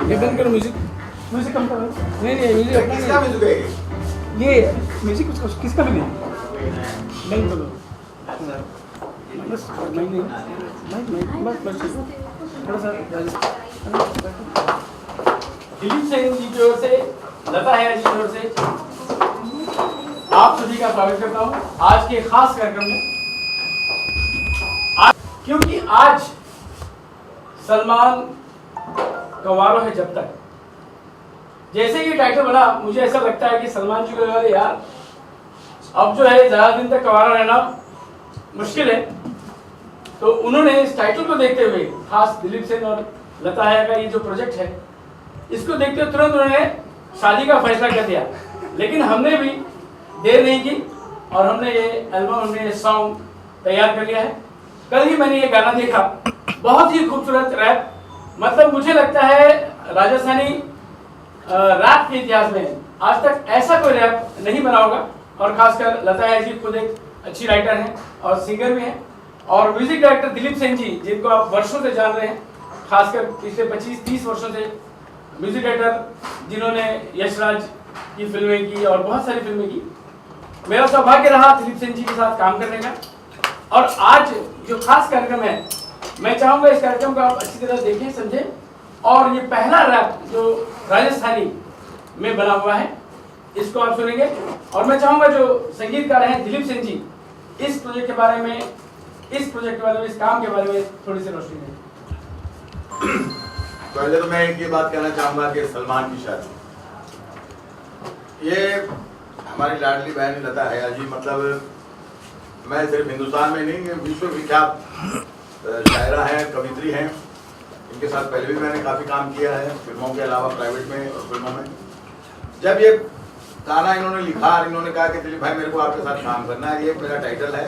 ये बंद करो म्यूजिक कम करो। नहीं म्यूजिक अपना किसका म्यूजिक है ये म्यूजिक किसका भी नहीं बंद करो बस बस थोड़ा सा दिलीप सेन जी की ओर से, लता है जी की ओर से आप सभी का स्वागत करता हूं आज के खास कार्यक्रम में। क्योंकि आज सलमान कंवारो है जब तक, जैसे ही टाइटल बना मुझे ऐसा लगता है कि सलमान जी को लगा यार अब जो है ज्यादा दिन तक कंवारा रहना मुश्किल है, तो उन्होंने इस टाइटल को देखते हुए, खास दिलीप सेन और लता है का ये जो प्रोजेक्ट है इसको देखते हुए तुरंत उन्होंने शादी का फैसला कर दिया। लेकिन हमने भी देर नहीं की और हमने ये एल्बम, हमने ये सॉन्ग तैयार कर लिया है। कल ही मैंने ये गाना देखा, बहुत ही खूबसूरत रैप, मतलब मुझे लगता है राजस्थानी रैप के इतिहास में आज तक ऐसा कोई रैप नहीं बना होगा। और खासकर लता है जी खुद एक अच्छी राइटर हैं और सिंगर भी हैं, और म्यूजिक डायरेक्टर दिलीप सेन जी जिनको आप वर्षों से जान रहे हैं, खासकर पिछले 25-30 वर्षों से म्यूजिक डायरेक्टर जिन्होंने यशराज की फिल्में की और बहुत सारी फिल्में की। मेरा सौभाग्य रहा दिलीप सेन जी के साथ काम करने का, और आज जो खास कार्यक्रम है मैं चाहूंगा इस कार्यक्रम को आप अच्छी तरह देखें, समझें। और ये पहला रैप जो राजस्थानी में बना हुआ है इसको आप सुनेंगे, और मैं चाहूंगा जो संगीतकार हैं दिलीप सेन जी इस प्रोजेक्ट के बारे में, इस काम के बारे में थोड़ी सी रोशनी दें। पहले तो मैं एक ये बात कहना चाहूंगा कि सलमान की शादी, ये हमारी लाडली बहन लता है जी, मतलब मैं सिर्फ हिंदुस्तान में नहीं, विश्व विख्यात शायरा हैं, कवित्री हैं। इनके साथ पहले भी मैंने काफ़ी काम किया है, फिल्मों के अलावा प्राइवेट में और फिल्मों में। जब ये गाना इन्होंने लिखा और इन्होंने कहा कि दिलीप भाई मेरे को आपके साथ काम करना है, ये मेरा टाइटल है,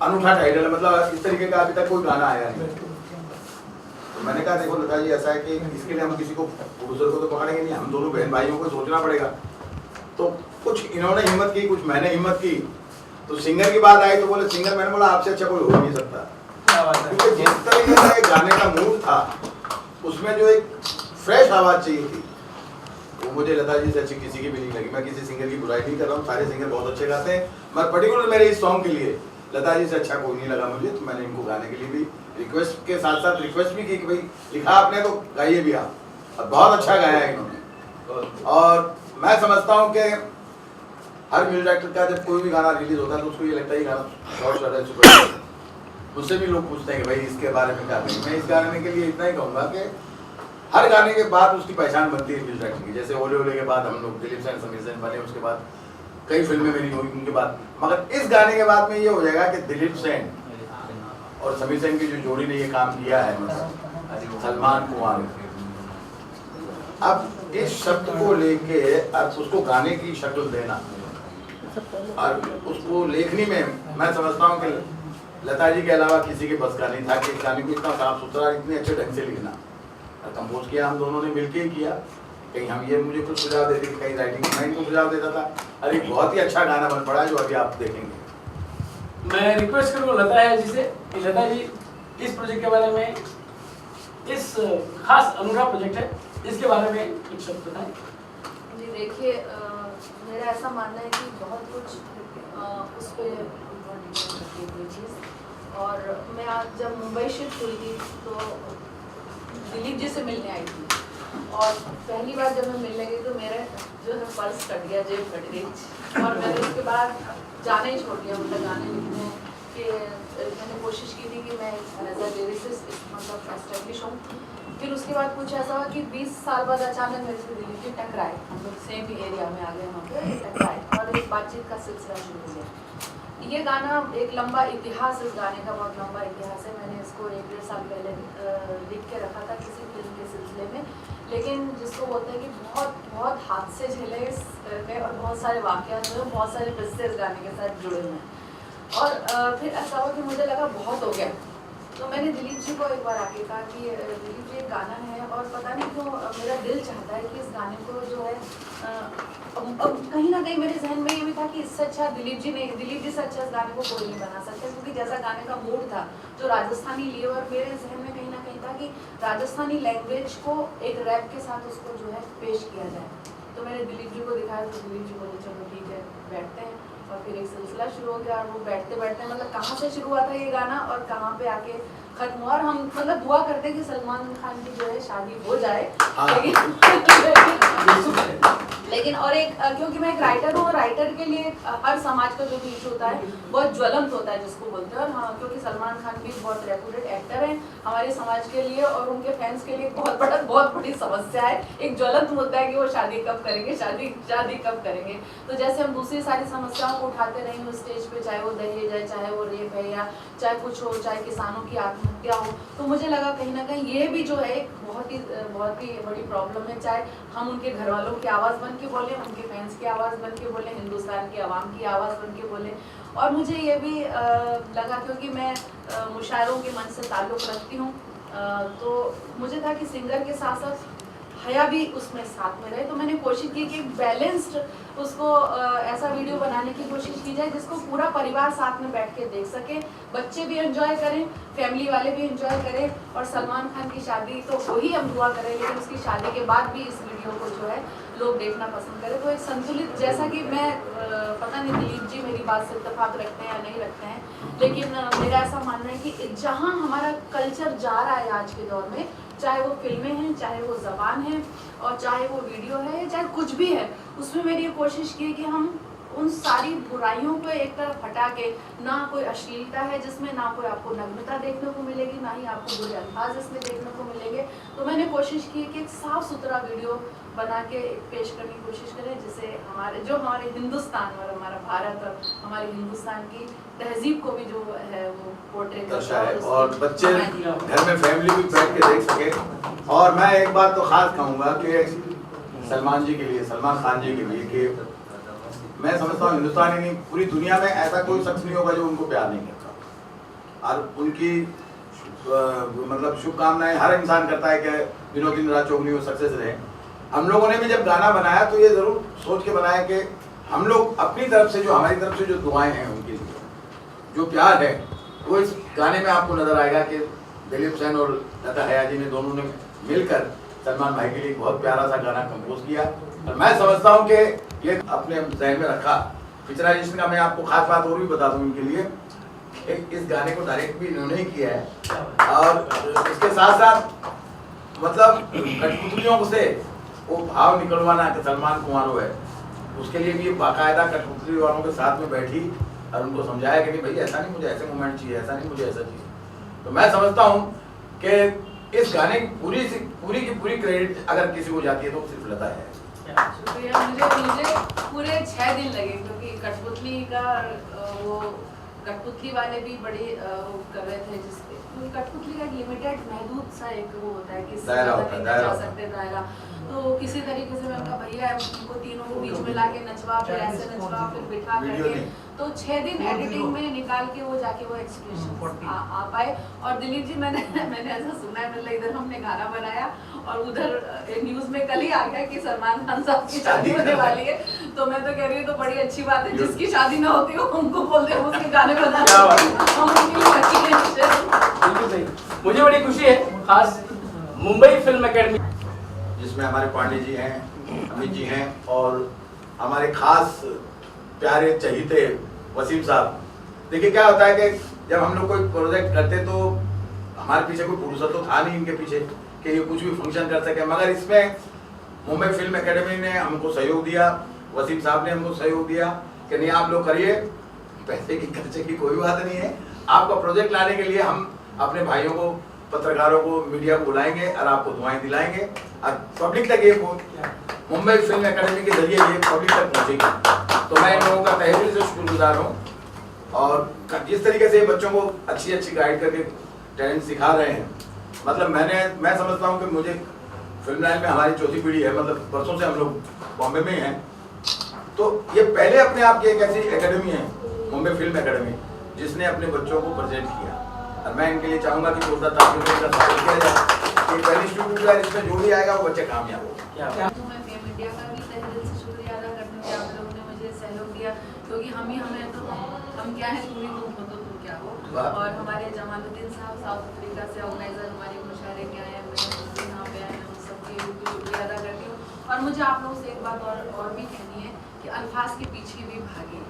अनूठा टाइटल है, मतलब इस तरीके का अभी तक कोई गाना आया नहीं। तो मैंने कहा देखो लता जी ऐसा है कि इसके लिए हम किसी को प्रोड्यूसर को तो पकड़ेंगे नहीं, हम दोनों बहन भाइयों को सोचना पड़ेगा। तो कुछ इन्होंने हिम्मत की, कुछ मैंने हिम्मत की। तो सिंगर की बात आई तो बोले सिंगर, मैंने बोला आपसे अच्छा कोई हो नहीं सकता, क्योंकि जिस तरीके का एक गाने का मूड था उसमें जो एक फ्रेश आवाज चाहिए थी वो मुझे लता जी से अच्छी किसी की भी नहीं लगी। मैं किसी सिंगर की बुराई नहीं कर रहा हूँ, सारे सिंगर बहुत अच्छे गाते हैं, मगर पर्टिकुलर मेरे इस सॉन्ग के लिए लता जी से अच्छा कोई नहीं लगा मुझे। तो मैंने इनको गाने के लिए भी रिक्वेस्ट के साथ साथ रिक्वेस्ट भी की कि भाई लिखा आपने तो गाइए भी आप, और बहुत अच्छा गाया है इन्होंने। और मैं समझता हूँ कि हर म्यूजिक डायरेक्टर का जब कोई भी गाना रिलीज होता है तो उसको ये लगता है ये गाना शॉर्ट शॉर्ट है, सुपर। मुझसे भी लोग पूछते हैं कि भाई इसके बारे में क्या कहें। मैं इस गाने के लिए इतना ही कहूँगा कि हर गाने के बाद उसकी पहचान बनती है म्यूजिक डायरेक्टर की। जैसे ओले ओले के बाद हम लोग दिलीप सेन, समीर सेन बने, उसके बाद कई फिल्में मेरी हुई उनके बाद, मगर इस गाने के बाद में ये हो जाएगा कि दिलीप सेन और समीर सेन की जो जोड़ी ने ये काम किया है, मतलब सलमान कुमार, अब इस शब्द को लेके अब उसको गाने की शक्ल देना और उसको लेखनी में मैं समझता हूँ कि लता जी के अलावा किसी के बस का नहीं था कि इस गाने को इतना साफ सुथरा, इतने अच्छे ढंग से लिखना। और कंपोज किया हम दोनों ने मिलकर ही किया, कहीं हम ये मुझे कुछ सुझाव देते थे, कहीं राइटिंग मैं इनको सुझाव देता था। अरे बहुत ही अच्छा गाना बन पड़ा जो अभी आप देखेंगे। मैं रिक्वेस्ट करूँ लता है जी से कि लता जी इस प्रोजेक्ट के बारे में, इस खास अनूठा प्रोजेक्ट है इसके बारे में कुछ शब्द बताएं। जी देखिए, मेरा ऐसा मानना है कि बहुत कुछ उस पर चीज़। और मैं आज जब मुंबई शिफ्ट हुई थी तो दिलीप जी से मिलने आई थी, और पहली बार जब मैं मिलने गई तो मेरा जो है पर्स कट गया, जेब कट गई, और मैंने उसके बाद जाना ही छोड़ दिया, मतलब गाने लिखने के मैंने कोशिश की थी कि मैं एज अ लिरिसिस्ट मतलब एस्टेब्लिश हूँ। फिर उसके बाद कुछ ऐसा हुआ कि 20 साल बाद अचानक मेरे से दिलीप जी टकराए, हम लोग सेम ही एरिया में आ गए, वहाँ पे टकराए और एक बातचीत का सिलसिला शुरू हो गया। ये गाना एक लंबा इतिहास, इस गाने का बहुत लंबा इतिहास है। मैंने इसको 1-1.5 साल पहले लिख के रखा था किसी फिल्म के सिलसिले में, लेकिन जिसको बोलते हैं कि बहुत बहुत हादसे झेले इसमें और बहुत सारे वाक़यात हुए, बहुत सारे किस्से इस गाने के साथ जुड़े हुए हैं। और फिर ऐसा हुआ कि मुझे लगा बहुत हो गया, तो मैंने दिलीप जी को एक बार आके कहा कि दिलीप जी एक गाना है और पता नहीं क्यों मेरा दिल चाहता है कि इस गाने को जो है अब कहीं ना कहीं मेरे जहन में ये भी था कि इससे अच्छा दिलीप जी से अच्छा इस गाने को कोई नहीं बना सकता, क्योंकि जैसा गाने का मूड था जो राजस्थानी लिए, और मेरे जहन में कहीं ना कहीं था कि राजस्थानी लैंग्वेज को एक रैप के साथ उसको जो है पेश किया जाए। तो मैंने दिलीप जी को दिखाया तो दिलीप जी बोले चलो ठीक है बैठते हैं, और फिर एक सिलसिला शुरू हो गया। और वो बैठते बैठते मतलब कहाँ से शुरू हुआ था ये गाना और कहाँ पे आके खत्म हुआ। और हम मतलब दुआ करते हैं कि सलमान खान की जो है शादी हो जाए, लेकिन और एक क्योंकि मैं एक राइटर हूँ, राइटर के लिए हर समाज का जो भी इशू होता है बहुत ज्वलंत होता है जिसको बोलते हैं। और हाँ, क्योंकि सलमान खान भी बहुत रेप्यूटेड एक्टर हैं हमारे समाज के लिए और उनके फैंस के लिए बहुत बड़ी समस्या है, एक ज्वलंत मुद्दा है कि वो शादी कब करेंगे, शादी कब करेंगे। तो जैसे हम दूसरी सारी समस्याओं को उठाते रहेंगे स्टेज पे, चाहे वो दहेज है, चाहे वो रेप है, या चाहे कुछ हो, चाहे किसानों की आत्महत्या हो, तो मुझे लगा कहीं ना कहीं ये भी जो है एक बहुत ही बड़ी प्रॉब्लम है। चाहे हम उनके घर वालों की आवाज़ बन के बोले, उनके फैंस की आवाज़ बन के बोले, हिंदुस्तान की आवाम की आवाज़ बन के बोले। और मुझे ये भी लगा क्योंकि मैं मुशायरों के मन से ताल्लुक़ रखती हूँ, तो मुझे था कि सिंगर के साथ साथ हया भी उसमें साथ में रहे। तो मैंने कोशिश की कि बैलेंस्ड उसको ऐसा वीडियो बनाने की कोशिश की जाए जिसको पूरा परिवार साथ में बैठ के देख सके, बच्चे भी एंजॉय करें, फैमिली वाले भी एंजॉय करें। और सलमान खान की शादी तो हो ही हम दुआ करें, लेकिन उसकी शादी के बाद भी इस वीडियो को जो है लोग देखना पसंद करें। तो एक संतुलित, जैसा कि मैं पता नहीं दिलीप जी मेरी बात से इत्तेफाक रखते हैं या नहीं रखते हैं, लेकिन मेरा ऐसा मानना है कि जहाँ हमारा कल्चर जा रहा है आज के दौर में, चाहे वो फिल्में हैं, चाहे वो ज़बान है, और चाहे वो वीडियो है, चाहे कुछ भी है, उसमें मेरी ये कोशिश की कि हम उन सारी बुराइयों को एक तरफ हटा के, ना कोई अश्लीलता है जिसमें, ना कोई आपको नग्नता देखने को मिलेगी, ना ही आपको बुरे अल्फाज इसमें देखने को मिलेंगे। तो मैंने कोशिश की कि एक साफ़ सुथरा वीडियो बना के पेश करने की कोशिश करें, जिससे हमारे हिंदुस्तान और हमारा भारत और हमारे हिंदुस्तान की तहजीब को भी जो है वो पोर्ट्रेट करता है, और बच्चे घर में फैमिली भी बैठ के देख सके। और मैं एक बात तो खास कहूँगा कि सलमान जी के लिए, सलमान खान जी के लिए, कि मैं समझता हूँ हिंदुस्तान ही नहीं पूरी दुनिया में ऐसा कोई शख्स नहीं होगा जो उनको प्यार नहीं करता। और उनकी मतलब शुभकामनाएं हर इंसान करता है कि दिनों दिन रात चौगनी वो सक्सेस रहे। हम लोगों ने भी जब गाना बनाया तो ये ज़रूर सोच के बनाया कि हम लोग अपनी तरफ से, जो हमारी तरफ से जो दुआएं हैं उनके लिए, जो प्यार है, वो इस गाने में आपको नज़र आएगा कि दिलीप सेन और लता हया जी ने दोनों ने मिलकर सलमान भाई के लिए बहुत प्यारा सा गाना कंपोज किया। और मैं समझता हूँ कि ये अपने जहन में रखा। पिक्चराइजेशन का मैं आपको खास बात और भी बता दूँ इनके लिए, इस गाने को डायरेक्ट भी इन्होंने ही किया है, और इसके साथ साथ मतलब कठपुतलियों से वो भाव निकलवाना कि सलमान कुमारो है, उसके लिए भी बाकायदा कठपुतली वालों के साथ में बैठी और उनको समझाया कि नहीं भाई ऐसा नहीं, मुझे ऐसे मोमेंट चाहिए, ऐसा नहीं, मुझे ऐसा चाहिए। तो मैं समझता हूँ कि इस गाने की पूरी की पूरी क्रेडिट अगर किसी को जाती है तो सिर्फ लता है। शुक्रिया। मुझे पूरे 6 दिन लगे, क्योंकि कठपुतली का वो कठपुतली वाले भी बड़े वो कर रहे थे, जिसपे कठपुतली का लिमिटेड महदूद सा एक वो होता है कि जा सकते दायरा। तो किसी तरीके से मैं उनका भैया उनको तीनों को बीच में ला के नचवा, फिर ऐसे नचवा, फिर बिठा करके, तो 6 दिन एडिटिंग में निकाल के वो जाके वो एक्सप्रेशन आ पाए। और दिलीप जी मैंने ऐसा सुना है, मतलब इधर हमने गाना बनाया और उधर न्यूज़ में कल ही आ गया कि सलमान खान साहब की शादी होने वाली है। तो मैं तो कह रही हूँ तो बड़ी अच्छी बात है, जिसकी शादी ना होती हो हमको बोलते हैं उसके गाने बना। मुझे बड़ी खुशी है, खास मुंबई फिल्म एकेडमी जिसमें हमारे पांडे जी हैं, अमित जी हैं, और हमारे खास प्यारे चहीते वसीम साहब। देखिए क्या होता है कि जब हम लोग कोई प्रोजेक्ट करते तो हमारे पीछे कोई पुरुषत्व तो था नहीं इनके पीछे कि ये कुछ भी फंक्शन कर सके, मगर इसमें मुंबई फिल्म एकेडमी ने हमको सहयोग दिया, वसीम साहब ने हमको सहयोग दिया कि नहीं आप लोग करिए, पैसे की खर्चे की कोई बात नहीं है, आपका प्रोजेक्ट लाने के लिए हम अपने भाइयों को, पत्रकारों को, मीडिया को बुलाएंगे और आपको दुआएं दिलाएंगे और पब्लिक तक ये मुंबई फिल्म एकेडमी के जरिए ये पब्लिक तक पहुँचेगी। तो मैं इन लोगों का तहे दिल से शुक्रगुजार हूँ, और जिस तरीके से बच्चों को अच्छी गाइड करके टैलेंट सिखा रहे हैं, मतलब मैं समझता हूँ कि मुझे फिल्म लाइन में हमारी चौथी पीढ़ी है, मतलब वर्षों से हम लोग बॉम्बे में ही हैं, तो ये पहले अपने आप की एक ऐसी एकेडमी है मुंबई फिल्म एकेडमी जिसने अपने बच्चों को प्रेजेंट किया। और मैं इनके लिए चाहूँगा कि जोरदार तालियों का स्वागत किया जाए कि पहली स्टूडियो है, इसमें जो भी आएगा वो बच्चे कामयाब हो। मैं मीडिया का भी तहे दिल से शुक्रिया अदा करती हूँ कि आप लोगों ने मुझे सहयोग दिया, क्योंकि हम क्या है, पूरी तुम हो तो तुम क्या हो। और हमारे जमालुद्दीन साहब साउथ अफ्रीका से ऑर्गेनाइजर हमारे मुशायरे के आए हैं, मैं यहाँ पे आए हैं, उन सबकी शुक्रिया अदा करती हूँ। और मुझे आप लोगों से एक बात और भी कहनी है कि अल्फाज के पीछे भी भागे,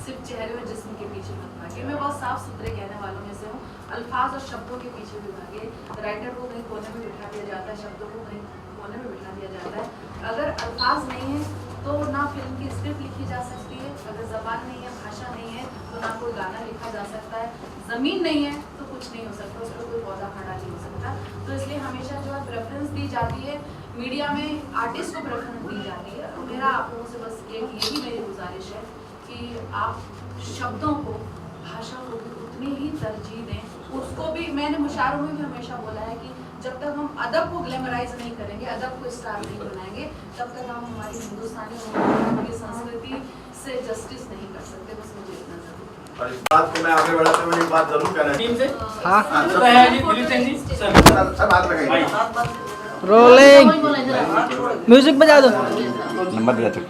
सिर्फ चेहरे और जिस्म के पीछे मत भागे। मैं बहुत साफ सुथरे कहने वालों में से हूँ। अल्फाज और शब्दों के पीछे भी भागे। राइटर को कहीं कोने में बिठा दिया जाता है, शब्दों को कहीं कोने में बिठा दिया जाता है। अगर अल्फाज नहीं है तो ना फिल्म की स्क्रिप्ट लिखी जा सकती है, अगर ज़बान नहीं है, भाषा नहीं है तो ना कोई गाना लिखा जा सकता है, ज़मीन नहीं है तो कुछ नहीं हो सकता, उस पर कोई पौधा खड़ा नहीं हो सकता। तो इसलिए हमेशा जो है प्रेफरेंस दी जाती है, मीडिया में आर्टिस्ट को प्रेफरेंस दी जाती है। मेरा आप लोगों से बस एक यही मेरी गुजारिश है कि आप शब्दों को, भाषा को भी उतनी ही तरजीह दें। उसको भी मैंने मुशायरों में भी हमेशा बोला है कि जब तक हम अदब को ग्लैमराइज नहीं करेंगे, अदब को स्टार नहीं बनाएंगे, तब तक हम हमारी हिंदुस्तानी और की संस्कृति से जस्टिस नहीं कर सकते। बस मुझे इतना जरूर। और इस बात को मैं आगे बढ़ाते हुए एक बात जरूर कहना टीम से हाँ, तो है जी दिलीप सिंह जी सर सब हाथ लगाइए। रोलिंग म्यूजिक बजा दो। नंबर दिया था